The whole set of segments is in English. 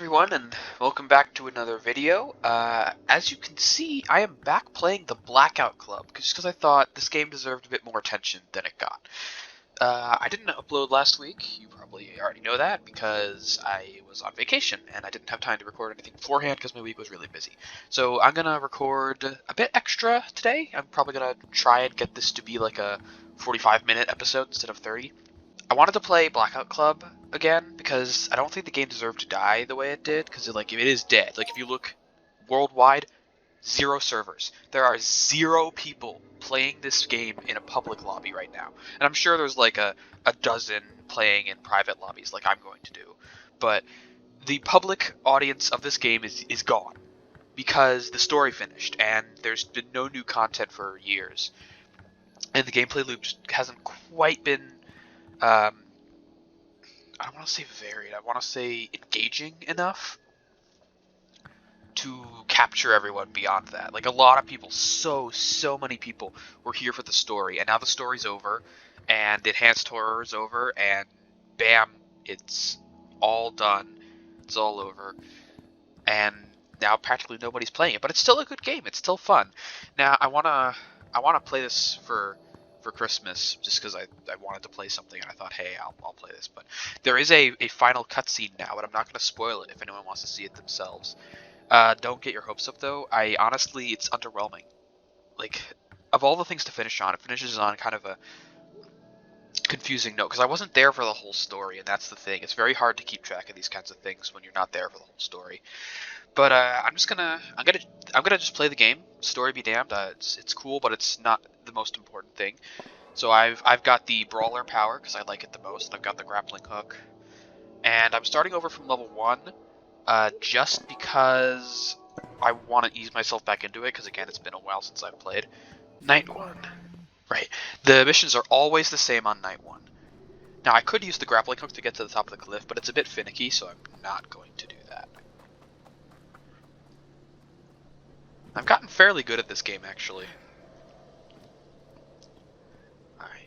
everyone, and welcome back to another video. As you can see, I am back playing the Blackout Club, just because I thought this game deserved a bit more attention than it got. I didn't upload last week, you probably already know that, because I was on vacation, and I didn't have time to record anything beforehand because my week was really busy. So I'm gonna record a bit extra today. I'm probably gonna try and get this to be like a 45-minute episode instead of 30. I wanted to play Blackout Club again because I don't think the game deserved to die the way it did, because it is dead. Like, if you look worldwide, 0 servers. There are 0 people playing this game in a public lobby right now. And I'm sure there's like a dozen playing in private lobbies like I'm going to do. But the public audience of this game is gone because the story finished and there's been no new content for years. And the gameplay loop just hasn't quite been I don't want to say varied, I want to say engaging enough to capture everyone beyond that. Like, a lot of people, so many people were here for the story, and now the story's over, and the enhanced horror is over, and bam, it's all done. It's all over. And now practically nobody's playing it, but it's still a good game. It's still fun. Now, I wanna play this for Christmas, just because I wanted to play something, and I thought, hey, I'll play this. But there is a final cutscene now, but I'm not going to spoil it if anyone wants to see it themselves. Don't get your hopes up, though. It's underwhelming. Like, of all the things to finish on, it finishes on kind of a confusing note, because I wasn't there for the whole story, and that's the thing. It's very hard to keep track of these kinds of things when you're not there for the whole story. But I'm gonna just play the game. Story be damned. It's cool, but it's not the most important thing. So I've got the brawler power because I like it the most. I've got the grappling hook, and I'm starting over from level 1, just because I want to ease myself back into it. Because again, it's been a while since I've played. Night 1, right? The missions are always the same on Night 1. Now I could use the grappling hook to get to the top of the cliff, but it's a bit finicky, so I'm not going to do that. I've gotten fairly good at this game, actually. Alright,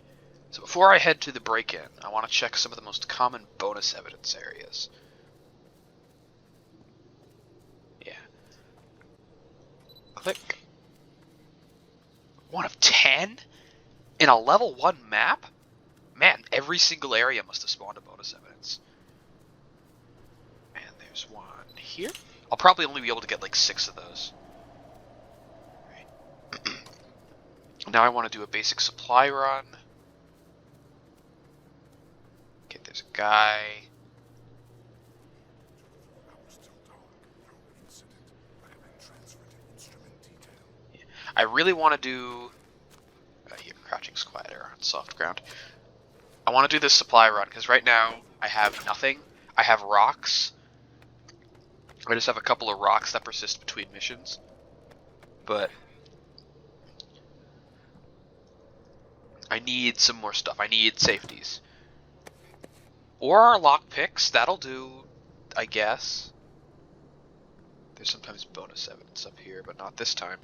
so before I head to the break-in, I want to check some of the most common bonus evidence areas. Yeah. Click. 1 of 10? In a level 1 map? Man, every single area must have spawned a bonus evidence. And there's one here. I'll probably only be able to get like 6 of those. Now I want to do a basic supply run. Okay, there's a guy. Yeah. I really want to do... yeah, crouching's quieter on soft ground. I want to do this supply run, because right now I have nothing. I have rocks. I just have a couple of rocks that persist between missions. But I need some more stuff. I need safeties. Or our lockpicks. That'll do, I guess. There's sometimes bonus evidence up here, but not this time.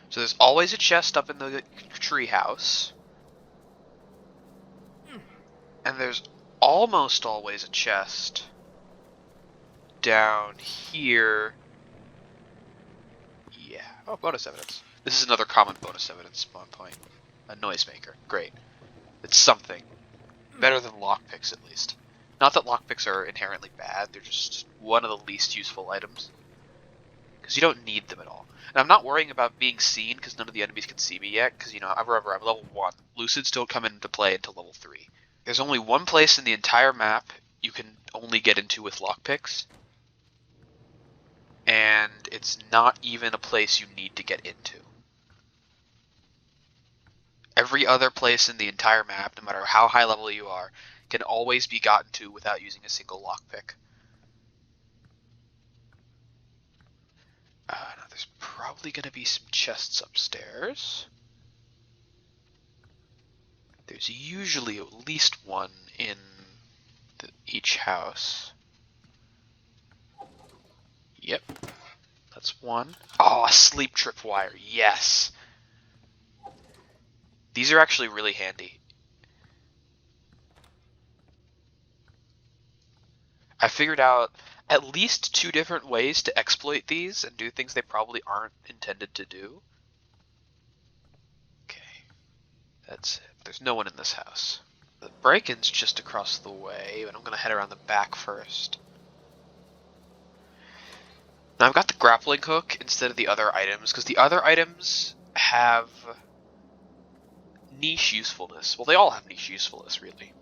So there's always a chest up in the treehouse. And there's almost always a chest down here. Yeah. Oh, bonus evidence. This is another common bonus evidence spawn point. A noisemaker. Great. It's something. Better than lockpicks, at least. Not that lockpicks are inherently bad, they're just one of the least useful items. Because you don't need them at all. And I'm not worrying about being seen, because none of the enemies can see me yet, because, remember, I'm level 1. Lucids don't come into play until level 3. There's only one place in the entire map you can only get into with lockpicks. And it's not even a place you need to get into. Every other place in the entire map, no matter how high level you are, can always be gotten to without using a single lockpick. Now there's probably going to be some chests upstairs. There's usually at least one in each house. Yep. That's one. Oh, a sleep tripwire. Yes. These are actually really handy. I figured out at least 2 different ways to exploit these and do things they probably aren't intended to do. Okay, that's it. There's no one in this house. The break-in's just across the way, but I'm gonna head around the back first. Now I've got the grappling hook instead of the other items, because the other items have niche usefulness. Well, they all have niche usefulness, really.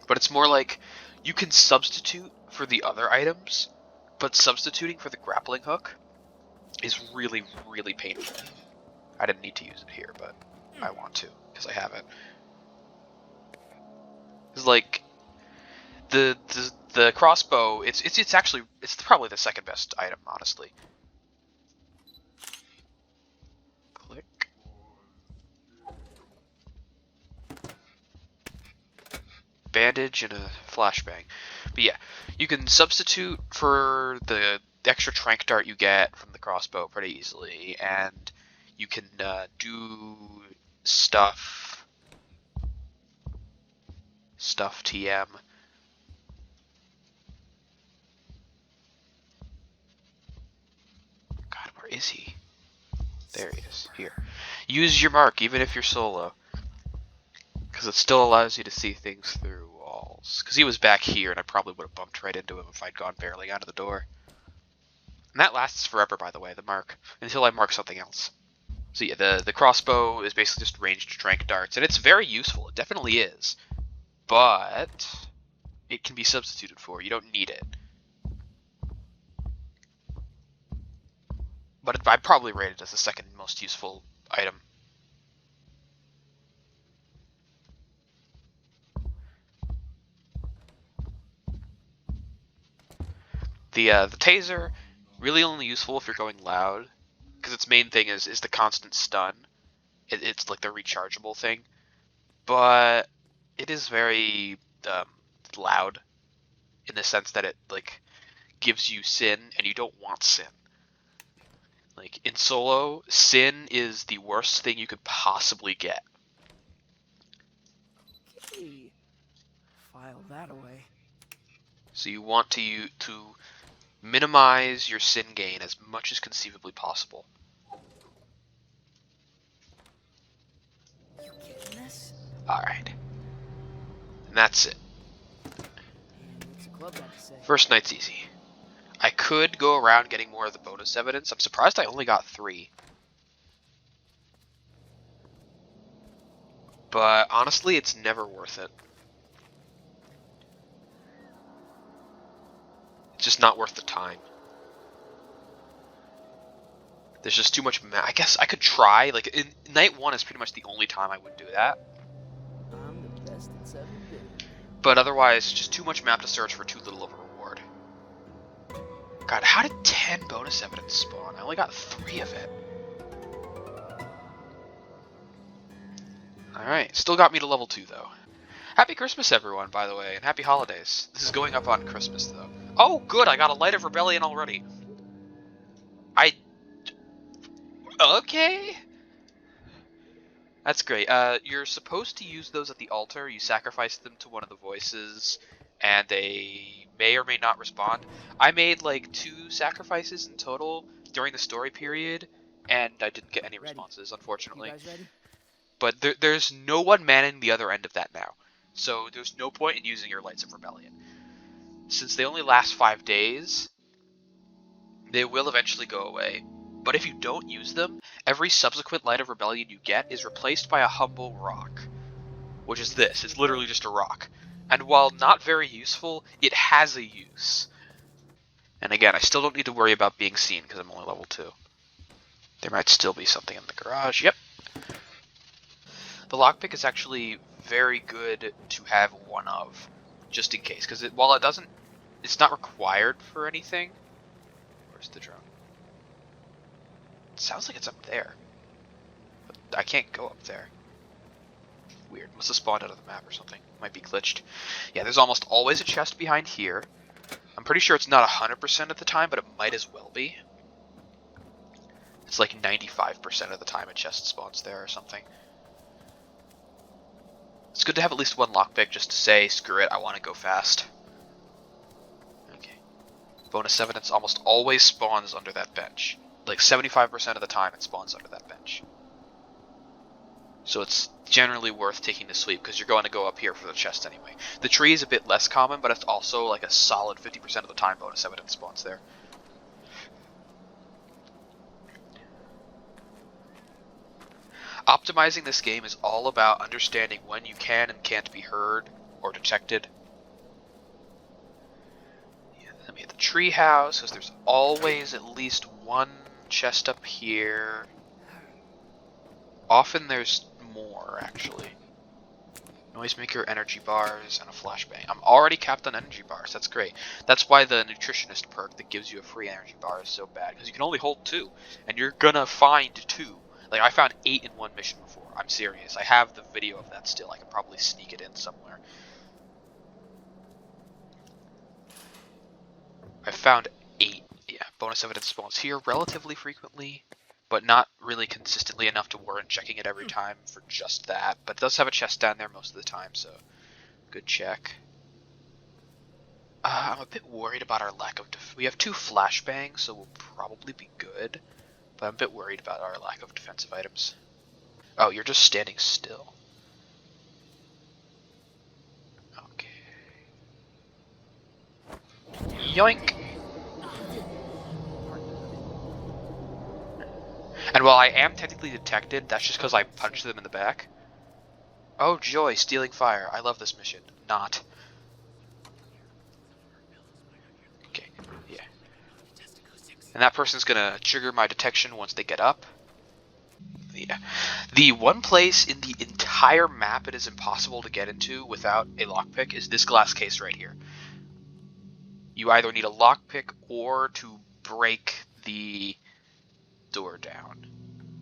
But it's more like you can substitute for the other items, but substituting for the grappling hook is really, really painful. I didn't need to use it here, but I want to, because I have it. It's like the crossbow. It's probably the second best item, honestly. Click. Bandage and a flashbang. But yeah, you can substitute for the extra trank dart you get from the crossbow pretty easily, and you can do stuff TM. God, where is he? There he is. Here. Use your mark, even if you're solo. Because it still allows you to see things through walls. Because he was back here, and I probably would have bumped right into him if I'd gone barely out of the door. And that lasts forever, by the way, the mark. Until I mark something else. So yeah, the crossbow is basically just ranged trank darts. And it's very useful. It definitely is. But it can be substituted for. You don't need it. But I'd probably rate it as the second most useful item. The taser, really only useful if you're going loud, because its main thing is the constant stun. It's like the rechargeable thing, but it is very loud in the sense that it like gives you sin, and you don't want sin. Like in solo, sin is the worst thing you could possibly get. Okay. File that away. So you want to minimize your sin gain as much as conceivably possible. You getting this? Alright. And that's it. And what's the club got to say? First night's easy. I could go around getting more of the bonus evidence. I'm surprised I only got 3. But honestly, it's never worth it. It's just not worth the time. There's just too much I guess I could try. Like, in night 1 is pretty much the only time I would do that. I'm the best at 7-bit. But otherwise, just too much map to search for too little of a reward. God, how did 10 bonus evidence spawn? I only got 3 of it. Alright, still got me to level 2, though. Happy Christmas, everyone, by the way, and happy holidays. This is going up on Christmas, though. Oh, good, I got a Light of Rebellion already. Okay. That's great. You're supposed to use those at the altar. You sacrifice them to one of the voices, and they may or may not respond. I made like 2 sacrifices in total during the story period, and I didn't get any responses, unfortunately. You guys ready? But there's no one manning the other end of that now, so there's no point in using your Lights of Rebellion. Since they only last 5 days, they will eventually go away. But if you don't use them, every subsequent Light of Rebellion you get is replaced by a humble rock. Which is this. It's literally just a rock. And while not very useful, it has a use. And again, I still don't need to worry about being seen because I'm only level 2. There might still be something in the garage. Yep. The lockpick is actually very good to have one of, just in case. Because while it's not required for anything. Where's the drone? Sounds like it's up there. But I can't go up there. Weird. Must have spawned out of the map or something. Might be glitched. Yeah, there's almost always a chest behind here. I'm pretty sure it's not 100% of the time, but it might as well be. It's like 95% of the time a chest spawns there or something. It's good to have at least one lockpick just to say, screw it, I want to go fast. Bonus evidence almost always spawns under that bench. Like 75% of the time it spawns under that bench. So it's generally worth taking the sweep because you're going to go up here for the chest anyway. The tree is a bit less common, but it's also like a solid 50% of the time bonus evidence spawns there. Optimizing this game is all about understanding when you can and can't be heard or detected. Yeah, let me hit the tree house because there's always at least one chest up here. Often there's more, actually. Noisemaker, energy bars, and a flashbang. I'm already capped on energy bars. That's great. That's why the nutritionist perk that gives you a free energy bar is so bad, because you can only hold 2, and you're gonna find 2. Like, I found 8 in one mission before. I'm serious. I have the video of that still. I can probably sneak it in somewhere. I found 8. Yeah, bonus evidence spawns here relatively frequently, but not really consistently enough to warrant checking it every time for just that. But it does have a chest down there most of the time, so good check. I'm a bit worried about our lack of... We have 2 flashbangs, so we'll probably be good. But I'm a bit worried about our lack of defensive items. Oh, you're just standing still. Okay. Yoink! And while I am technically detected, that's just because I punched them in the back. Oh joy, stealing fire. I love this mission. Not. Okay, yeah. And that person's gonna trigger my detection once they get up. Yeah. The one place in the entire map it is impossible to get into without a lockpick is this glass case right here. You either need a lockpick or to break the door down.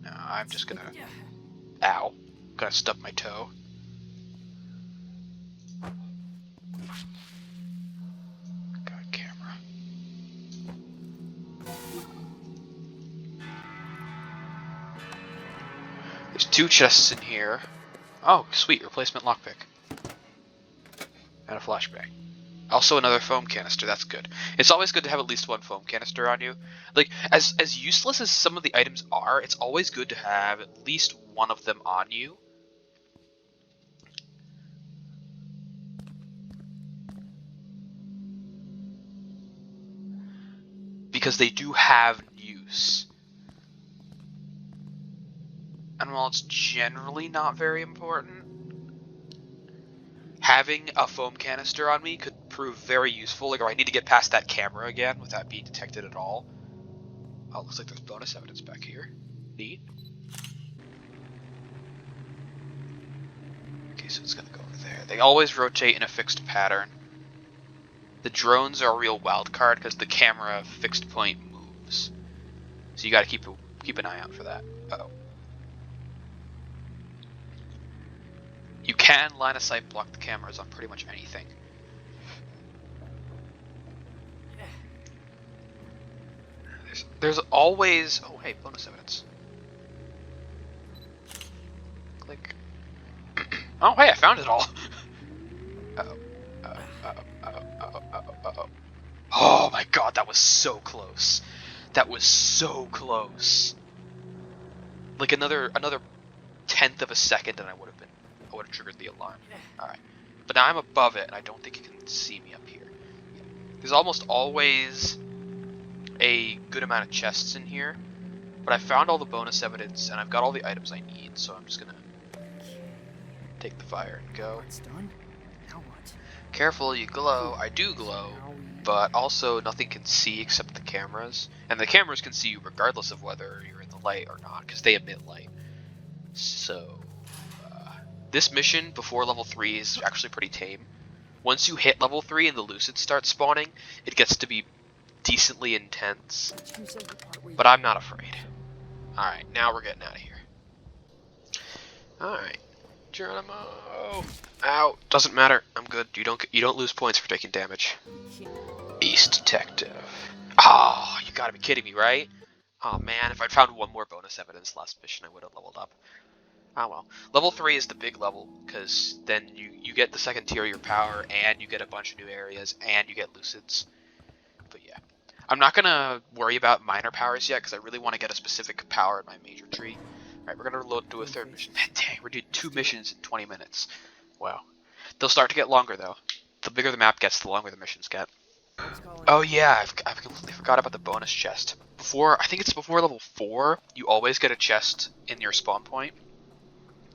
No, I'm just gonna... Ow. Gonna stub my toe. Got a camera. There's 2 chests in here. Oh, sweet. Replacement lockpick. And a flashbang. Also another foam canister, that's good. It's always good to have at least 1 foam canister on you. Like, as useless as some of the items are, it's always good to have at least 1 of them on you. Because they do have use. And while it's generally not very important, having a foam canister on me could prove very useful. Like, or I need to get past that camera again without being detected at all. Oh, looks like there's bonus evidence back here. Neat. Okay, so it's gonna go over there. They always rotate in a fixed pattern. The drones are a real wild card because the camera fixed point moves. So you gotta keep an eye out for that. Uh-oh. You can line of sight block the cameras on pretty much anything. There's always... Oh, hey, bonus evidence. Click. Oh, hey, I found it all. Uh-oh. Uh-oh. Oh my god, that was so close. That was so close. Like another tenth of a second and I would have triggered the alarm. Alright. But now I'm above it and I don't think you can see me up here. Yeah. There's almost always a good amount of chests in here. But I found all the bonus evidence and I've got all the items I need, so I'm just gonna take the fire and go. It's done. Now what? Careful, you glow. I do glow. But also nothing can see except the cameras. And the cameras can see you regardless of whether you're in the light or not, because they emit light. So, this mission before level 3 is actually pretty tame. Once you hit level 3 and the Lucids start spawning, it gets to be decently intense. But I'm not afraid. Alright, now we're getting out of here. Alright. Geronimo! Ow! Doesn't matter. I'm good. You don't lose points for taking damage. Ace Detective. Oh, you gotta be kidding me, right? Oh man, if I'd found 1 more bonus evidence last mission, I would have leveled up. Oh well. Level 3 is the big level, because then you get the second tier of your power, and you get a bunch of new areas, and you get Lucids. But yeah. I'm not gonna worry about minor powers yet because I really want to get a specific power in my major tree. Alright, we're gonna load to a third mission. Man, dang, we're doing 2 missions in 20 minutes. Wow. They'll start to get longer though. The bigger the map gets, the longer the missions get. Who's calling? Oh yeah, I've completely forgot about the bonus chest. I think it's before level 4, you always get a chest in your spawn point,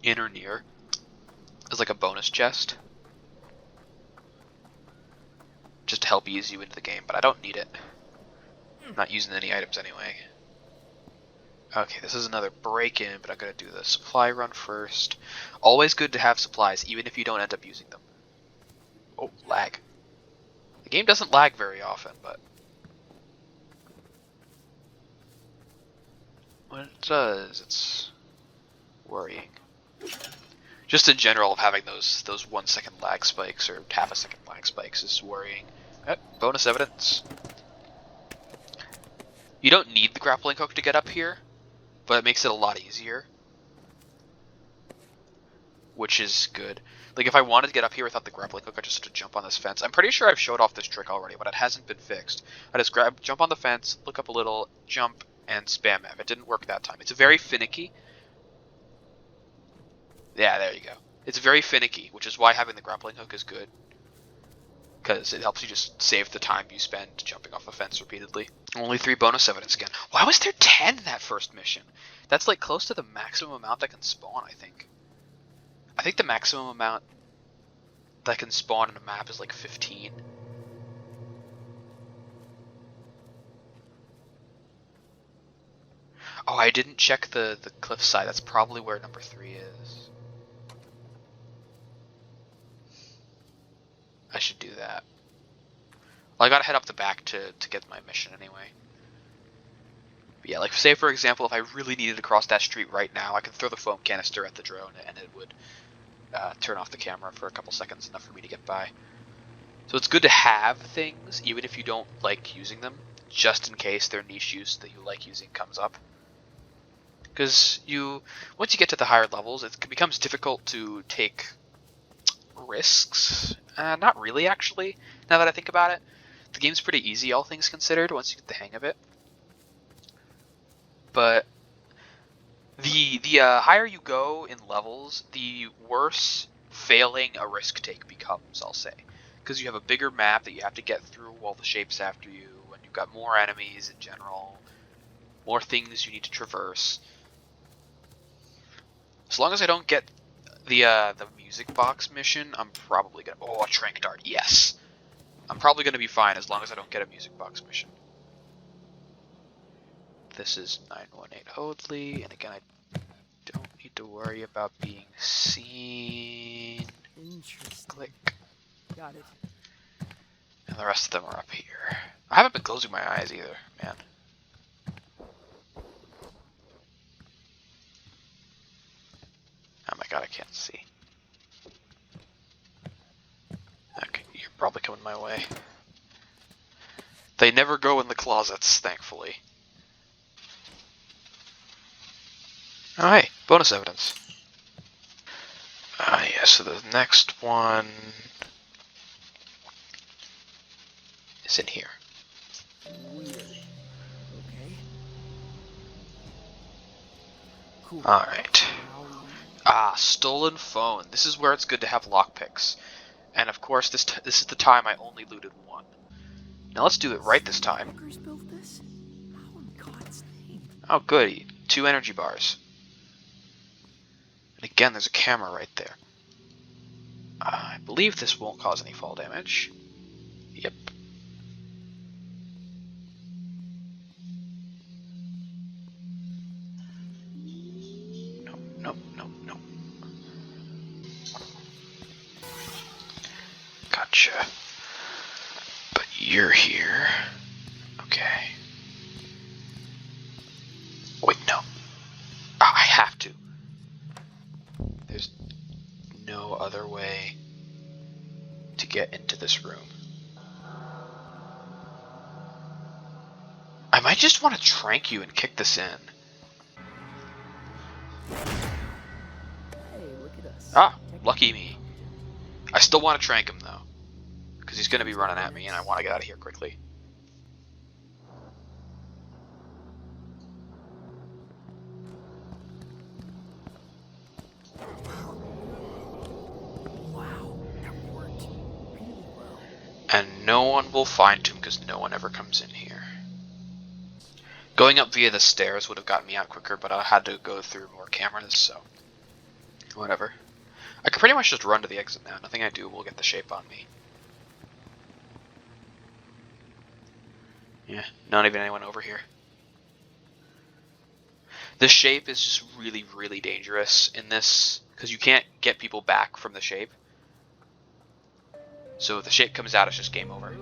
in or near, as like a bonus chest. Just to help ease you into the game, but I don't need it. I'm not using any items anyway. Okay, this is another break-in, but I'm gonna do the supply run first. Always good to have supplies, even if you don't end up using them. Oh, lag. The game doesn't lag very often, but when it does, it's worrying. Just in general, of having those 1 second lag spikes or half a second lag spikes is worrying. Bonus evidence. You don't need the grappling hook to get up here, but it makes it a lot easier, which is good. Like if I wanted to get up here without the grappling hook, I just have to jump on this fence. I'm pretty sure I've showed off this trick already, but it hasn't been fixed. I just jump on the fence, look up a little, jump, and spam F. It didn't work that time. It's very finicky. Yeah, there you go. It's very finicky, which is why having the grappling hook is good. Because it helps you just save the time you spend jumping off a fence repeatedly. Only 3 bonus evidence again. Why was there 10 in that first mission? That's like close to the maximum amount that can spawn, I think. I think the maximum amount that can spawn in a map is like 15. Oh, I didn't check the cliffside. That's probably where number 3 is. I should do that. Well, I gotta head up the back to get my mission anyway. But yeah, like say for example, if I really needed to cross that street right now, I could throw the foam canister at the drone and it would turn off the camera for a couple seconds, enough for me to get by. So it's good to have things, even if you don't like using them, just in case their niche use that you like using comes up. Because once you get to the higher levels, it becomes difficult to take risks. Not really, actually, now that I think about it. The game's pretty easy, all things considered, once you get the hang of it. But the higher you go in levels, the worse failing a risk take becomes, I'll say. Because you have a bigger map that you have to get through all the shapes after you, and you've got more enemies in general, more things you need to traverse. As long as I don't get the music box mission, I'm probably gonna... Oh, a trank dart, yes! I'm probably gonna be fine as long as I don't get a music box mission. This is 918 Hoadley, and again, I don't need to worry about being seen. Interesting. Click. Got it. And the rest of them are up here. I haven't been closing my eyes either, man. Oh my god, I can't see. Okay, you're probably coming my way. They never go in the closets, thankfully. Oh hey, bonus evidence. Yeah, so the next one is in here. Weird. Okay. Cool. Alright. Now, Stolen phone. This is where it's good to have lockpicks. And of course, this is the time I only looted 1. Now let's do it right this time. Fuckers built this? How in God's name? Oh goody, 2 energy bars. And again, there's a camera right there. I believe this won't cause any fall damage. Yep. Nope. Gotcha. But you're here. Okay. Wait, no. I have to. There's no other way to get into this room. I might just want to trank you and kick this in. Hey, look at us. Lucky me. I still want to trank him though, because he's going to be running at me and I want to get out of here quickly. And no one will find him because no one ever comes in here. Going up via the stairs would have gotten me out quicker, but I had to go through more cameras, so whatever. I could pretty much just run to the exit now. Nothing I do will get the shape on me. Yeah, not even anyone over here. The shape is just really, really dangerous in this, because you can't get people back from the shape. So if the shape comes out, it's just game over.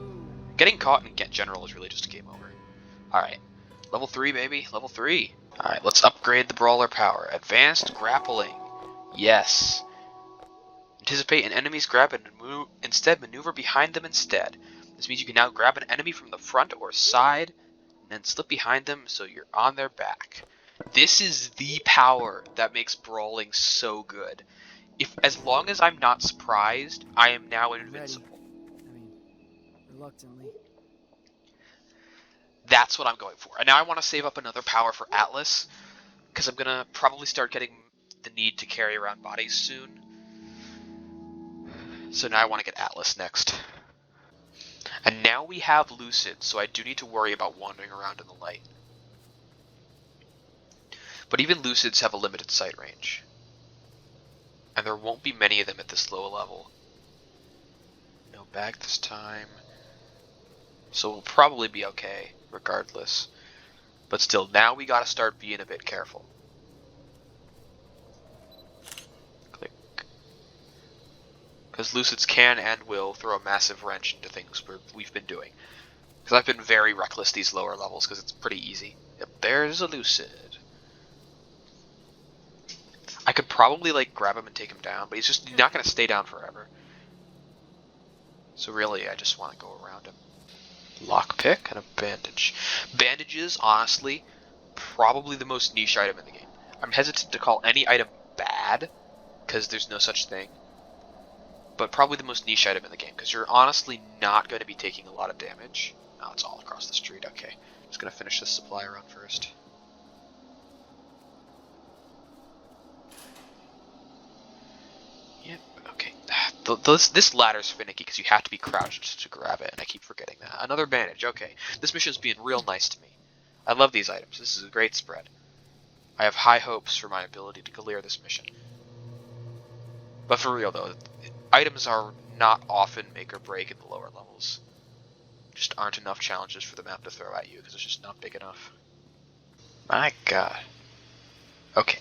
Getting caught in general is really just a game over. Alright, level 3, baby, level 3. Alright, let's upgrade the brawler power. Advanced grappling. Yes. Anticipate an enemy's grab and instead maneuver behind them instead. This means you can now grab an enemy from the front or side and then slip behind them so you're on their back. This is the power that makes brawling so good. As long as I'm not surprised, I am now invincible. I mean, reluctantly. That's what I'm going for. And now I want to save up another power for Atlas, because I'm going to probably start getting the need to carry around bodies soon. So now I want to get Atlas next. And now we have Lucid, so I do need to worry about wandering around in the light. But even Lucids have a limited sight range. And there won't be many of them at this low level. No bag this time. So we'll probably be okay, regardless. But still, now we gotta start being a bit careful. Click. Because Lucids can and will throw a massive wrench into things we've been doing. Because I've been very reckless these lower levels, because it's pretty easy. Yep, there's a Lucid. I could probably, like, grab him and take him down, but he's not going to stay down forever. So really, I just want to go around him. Lockpick and a bandage. Bandages, honestly, probably the most niche item in the game. I'm hesitant to call any item bad, because there's no such thing. But probably the most niche item in the game, because you're honestly not going to be taking a lot of damage. Oh, it's all across the street, okay. Just going to finish this supply run first. Yep, okay. This ladder's finicky because you have to be crouched to grab it, and I keep forgetting that. Another bandage, okay. This mission's being real nice to me. I love these items. This is a great spread. I have high hopes for my ability to clear this mission. But for real though, items are not often make or break in the lower levels. Just aren't enough challenges for the map to throw at you because it's just not big enough. My god. Okay.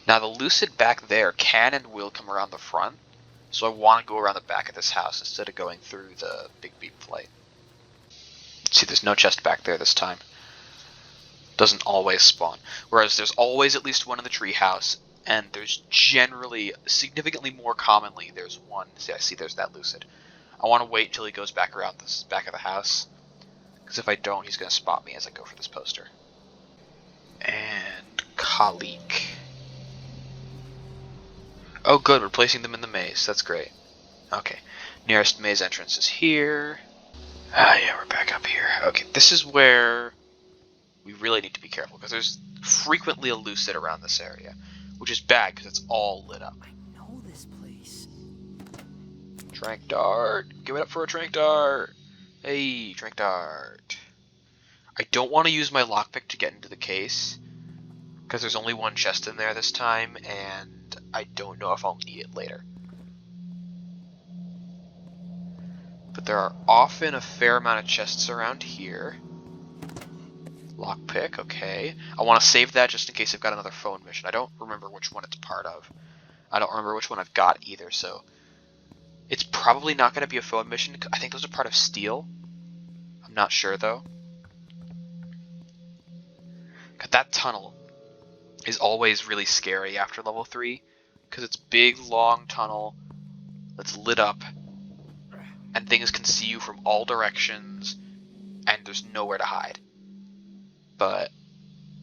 Now the Lucid back there can and will come around the front, so I want to go around the back of this house instead of going through the big beam flight. See, there's no chest back there this time. Doesn't always spawn. Whereas there's always at least one in the treehouse, and there's generally, significantly more commonly, there's one. See, I see there's that Lucid. I want to wait until he goes back around this back of the house, because if I don't, he's going to spot me as I go for this poster. And Khalik. Oh good, we're placing them in the maze. That's great. Okay. Nearest maze entrance is here. Ah yeah, we're back up here. Okay, this is where we really need to be careful, because there's frequently a Lucid around this area, which is bad because it's all lit up. I know this place. Trank Dart. Give it up for a Trank Dart. Hey, Trank Dart. I don't want to use my lockpick to get into the case, because there's only one chest in there this time, and I don't know if I'll need it later. But there are often a fair amount of chests around here. Lockpick, okay. I want to save that just in case I've got another phone mission. I don't remember which one it's part of. I don't remember which one I've got either, so it's probably not going to be a phone mission. I think those are part of Steel. I'm not sure, though. That tunnel is always really scary after level 3, because it's big, long tunnel that's lit up, and things can see you from all directions, and there's nowhere to hide. But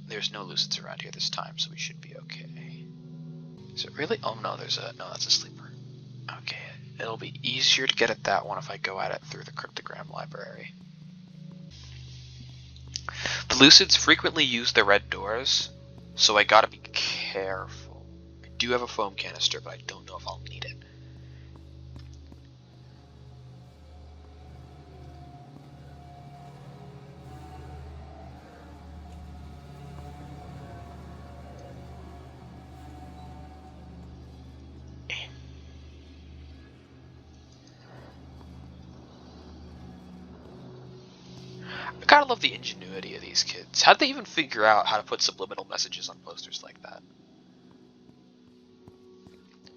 there's no Lucids around here this time, so we should be okay. Is it really? Oh no, no, that's a sleeper. Okay, it'll be easier to get at that one if I go at it through the cryptogram library. The Lucids frequently use the red doors, so I gotta be careful. I do have a foam canister, but I don't know if I'll need it. I gotta love the ingenuity of these kids. How did they even figure out how to put subliminal messages on posters like that?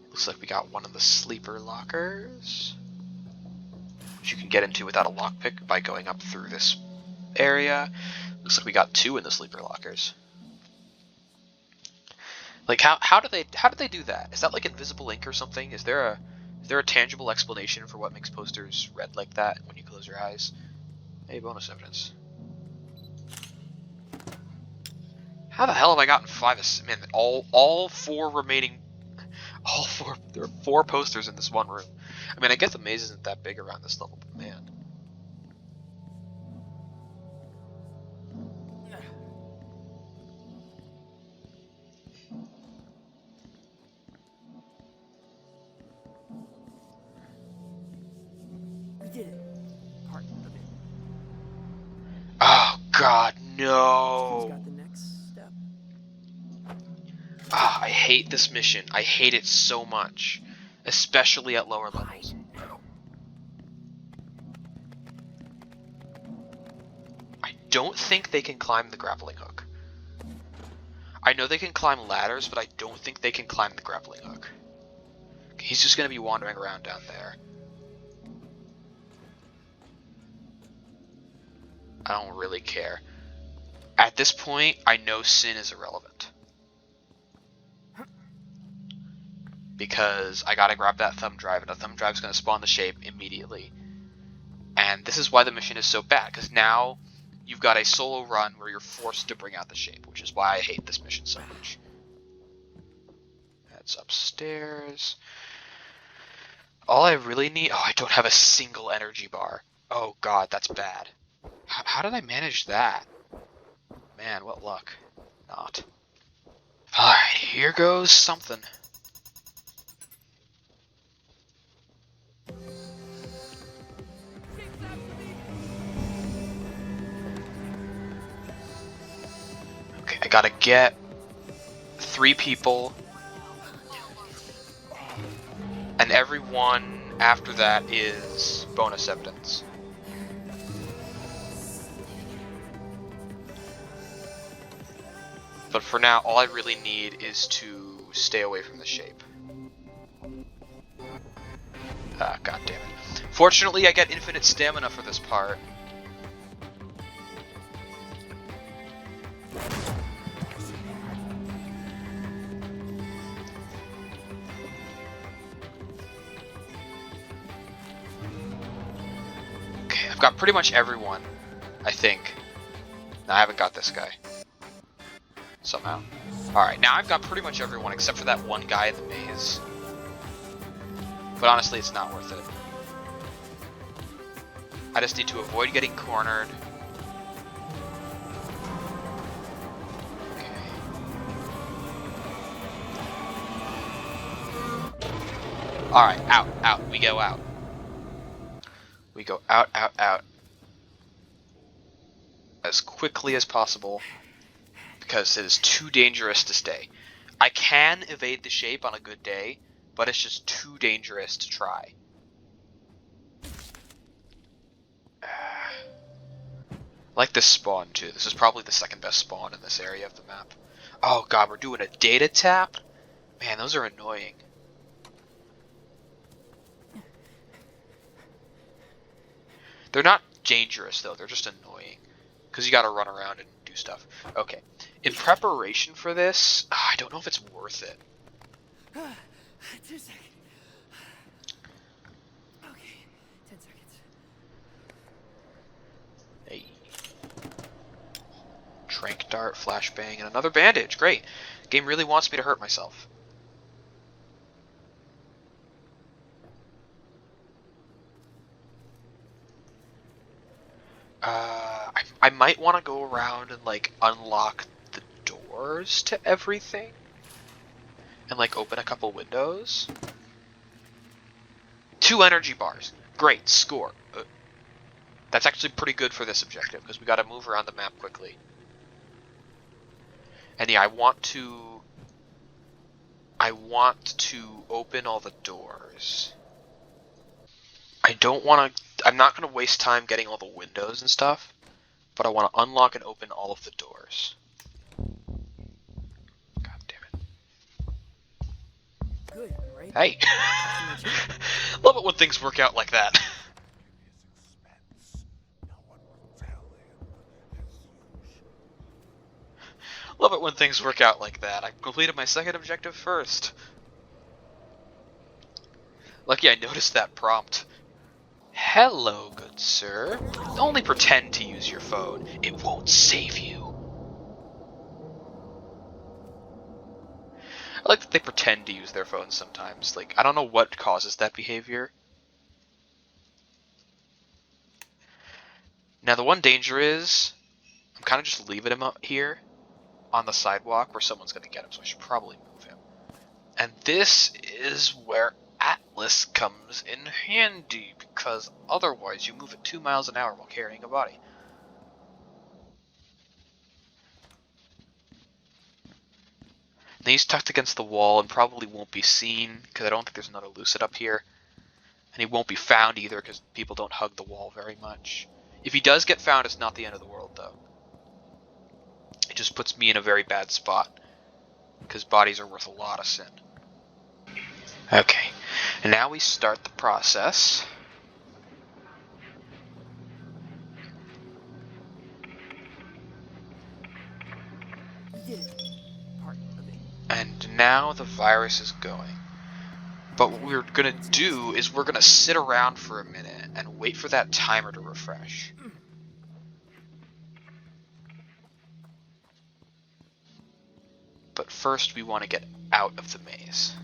Looks like we got one of the sleeper lockers, which you can get into without a lockpick by going up through this area. Looks like we got two in the sleeper lockers. Like how do they do that? Is that like invisible ink or something? Is there a tangible explanation for what makes posters red like that when you close your eyes? Hey, bonus evidence. How the hell have I gotten man, all four remaining, there are 4 posters in this one room. I mean, I guess the maze isn't that big around this level, but man. We did it. Part of it. Oh god, Who's no. got the next step? Ah, I hate this mission. I hate it so much, especially at lower levels. I don't think they can climb the grappling hook. I know they can climb ladders, but I don't think they can climb the grappling hook. He's just going to be wandering around down there. I don't really care. At this point, I know sin is irrelevant. Because I gotta grab that thumb drive, and the thumb drive is going to spawn the shape immediately. And this is why the mission is so bad, because now you've got a solo run where you're forced to bring out the shape, which is why I hate this mission so much. That's upstairs. All I really need... Oh, I don't have a single energy bar. Oh god, that's bad. How did I manage that? Man, what luck. Not. Alright, here goes something. Okay, I gotta get 3 people. And every one after that is bonus evidence. But for now, all I really need is to stay away from the shape. Ah, god damn it. Fortunately, I get infinite stamina for this part. Okay, I've got pretty much everyone, I think. No, I haven't got this guy. Somehow. Alright, now I've got pretty much everyone except for that one guy in the maze. But honestly, it's not worth it. I just need to avoid getting cornered. Okay. Alright, out. We go out. We go out. As quickly as possible. Because it is too dangerous to stay. I can evade the shape on a good day, but it's just too dangerous to try. Like this spawn too. This is probably the second best spawn in this area of the map. Oh god, we're doing a data tap? Man, those are annoying. They're not dangerous though, they're just annoying. Because you gotta run around and do stuff. Okay. In preparation for this, I don't know if it's worth it. 2 seconds. Okay, 10 seconds. Hey. Trank dart, flashbang, and another bandage. Great. Game really wants me to hurt myself. I might want to go around and like unlock the doors to everything. And like open a couple windows. 2 energy bars. Great, score. That's actually pretty good for this objective, because we gotta move around the map quickly. And yeah, I want to open all the doors. I'm not gonna waste time getting all the windows and stuff, but I want to unlock and open all of the doors. God damn it. Good, right? Hey! Customer check. Love it when things work out like that. Love it when things work out like that. I completed my second objective first. Lucky I noticed that prompt. Hello, good sir. Only pretend to use your phone. It won't save you. I like that they pretend to use their phones sometimes. Like, I don't know what causes that behavior. Now, the one danger is, I'm kind of just leaving him up here on the sidewalk where someone's going to get him, so I should probably move him. And this is where Atlas comes in handy, because otherwise you move at 2 miles an hour while carrying a body. Now he's tucked against the wall and probably won't be seen, because I don't think there's another Lucid up here. And he won't be found either, because people don't hug the wall very much. If he does get found, it's not the end of the world, though. It just puts me in a very bad spot, because bodies are worth a lot of sin. Okay, and now we start the process. We did it. Part of it. And now the virus is going. But what we're gonna do is we're gonna sit around for a minute and wait for that timer to refresh. But first we want to get out of the maze.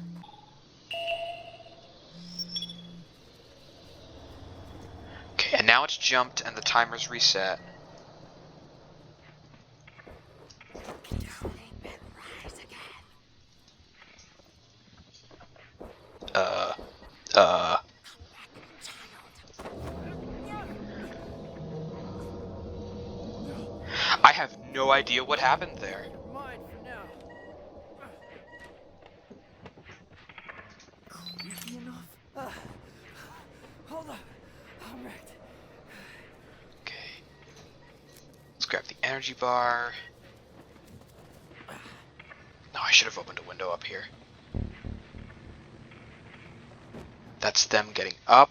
Okay, and now it's jumped and the timer's reset. I have no idea what happened there. Never mind for now. Creepy enough? Hold up. All right. Okay. Let's grab the energy bar. No, I should have opened a window up here. That's them getting up.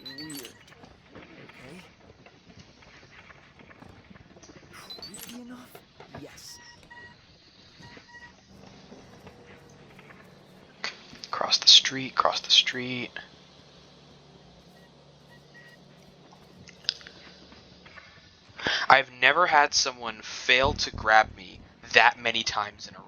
Weird. Okay. Creepy enough? Yes. Cross the street, cross the street. I've never had someone fail to grab me that many times in a row.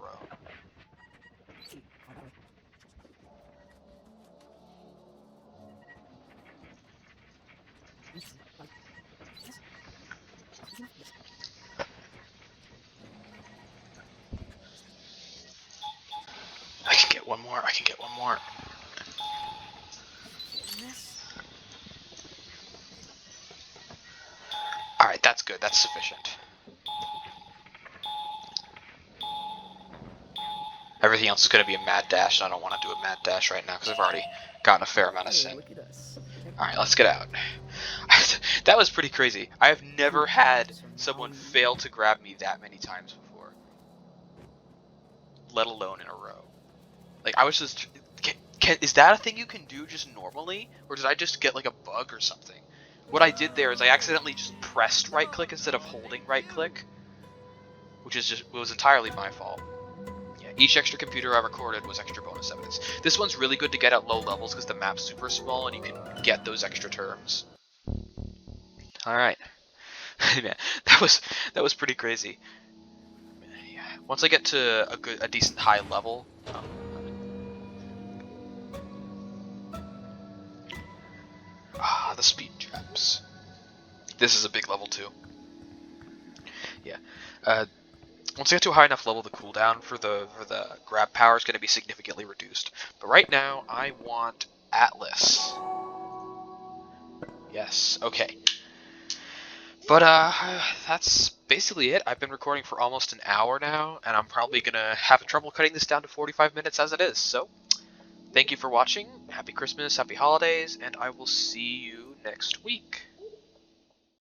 I can get one more, I can get one more. Alright, that's good, that's sufficient. Everything else is going to be a mad dash, and I don't want to do a mad dash right now because I've already gotten a fair amount of sin. Look at us. Alright, let's get out. That was pretty crazy. I have never had someone fail to grab me that many times before. Let alone in a row. Like, I was just... is that a thing you can do just normally? Or did I just get, like, a bug or something? What I did there is I accidentally just pressed right-click instead of holding right-click. Which is just... was entirely my fault. Yeah, each extra computer I recorded was extra bonus evidence. This one's really good to get at low levels because the map's super small and you can get those extra terms. Alright. Man, that was pretty crazy. Yeah. Once I get to a decent high level, the speed traps. This is a big level too. Yeah. Once I get to a high enough level, the cooldown for the grab power is going to be significantly reduced. But right now, I want Atlas. Yes. Okay. But that's basically it. I've been recording for almost an hour now, and I'm probably gonna have trouble cutting this down to 45 minutes as it is. So, thank you for watching. Happy Christmas, happy holidays, and I will see you next week.